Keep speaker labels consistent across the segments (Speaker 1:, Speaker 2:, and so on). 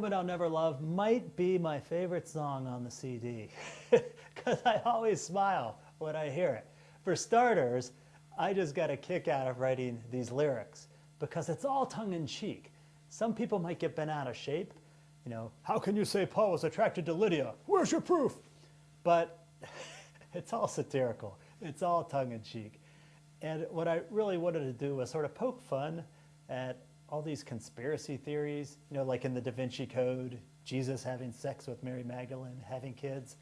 Speaker 1: Woman I'll Never Love might be my favorite song on the CD because I always smile when I hear it. For starters, I just got a kick out of writing these lyrics because it's all tongue-in-cheek. Some people might get bent out of shape. You know, how can you say Paul was attracted to Lydia? Where's your proof? But it's all satirical. It's all tongue-in-cheek. And what I really wanted to do was sort of poke fun at all these conspiracy theories, you know, like in the Da Vinci Code, Jesus having sex with Mary Magdalene, having kids,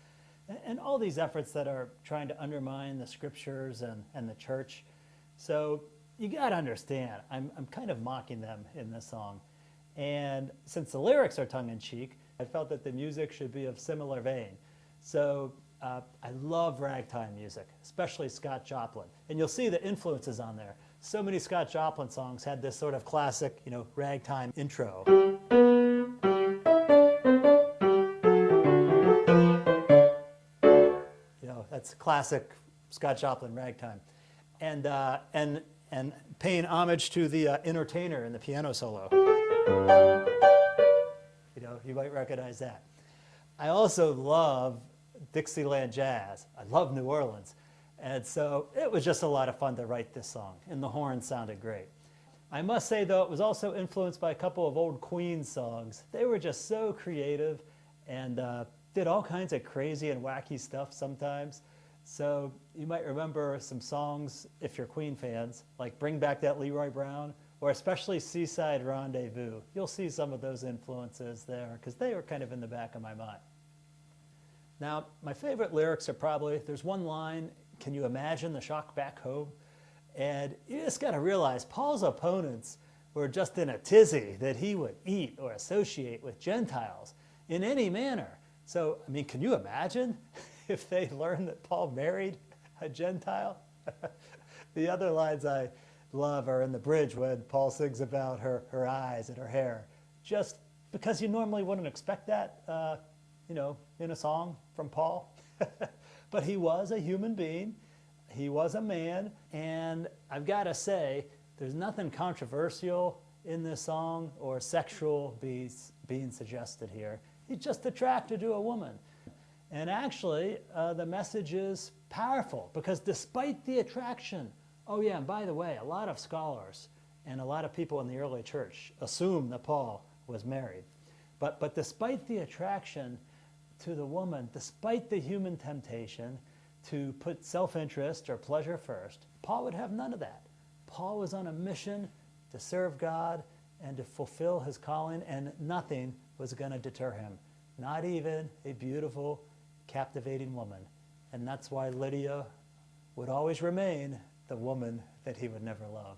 Speaker 1: and all these efforts that are trying to undermine the scriptures and the church. So you got to understand, I'm kind of mocking them in this song. And since the lyrics are tongue-in-cheek, I felt that the music should be of similar vein. So I love ragtime music, especially Scott Joplin. And you'll see the influences on there. So many Scott Joplin songs had this sort of classic, you know, ragtime intro. You know, that's classic Scott Joplin ragtime. And paying homage to the entertainer in the piano solo. You know, you might recognize that. I also love Dixieland jazz. I love New Orleans. And so it was just a lot of fun to write this song, and the horn sounded great. I must say, though, it was also influenced by a couple of old Queen songs. They were just so creative and did all kinds of crazy and wacky stuff sometimes. So you might remember some songs, if you're Queen fans, like Bring Back That Leroy Brown, or especially Seaside Rendezvous. You'll see some of those influences there, because they were kind of in the back of my mind. Now, my favorite lyrics are probably, there's one line, can you imagine the shock back home? And you just got to realize Paul's opponents were just in a tizzy that he would eat or associate with Gentiles in any manner. So, I mean, can you imagine if they learned that Paul married a Gentile? The other lines I love are in the bridge when Paul sings about her eyes and her hair, just because you normally wouldn't expect that, you know, in a song from Paul. But he was a human being, he was a man, and I've got to say, there's nothing controversial in this song or sexual being suggested here. He's just attracted to a woman. And actually, the message is powerful, because despite the attraction, oh yeah, and by the way, a lot of scholars and a lot of people in the early church assume that Paul was married. But despite the attraction to the woman, despite the human temptation to put self-interest or pleasure first, Paul would have none of that. Paul was on a mission to serve God and to fulfill his calling, and nothing was going to deter him, not even a beautiful, captivating woman. And that's why Lydia would always remain the woman that he would never love.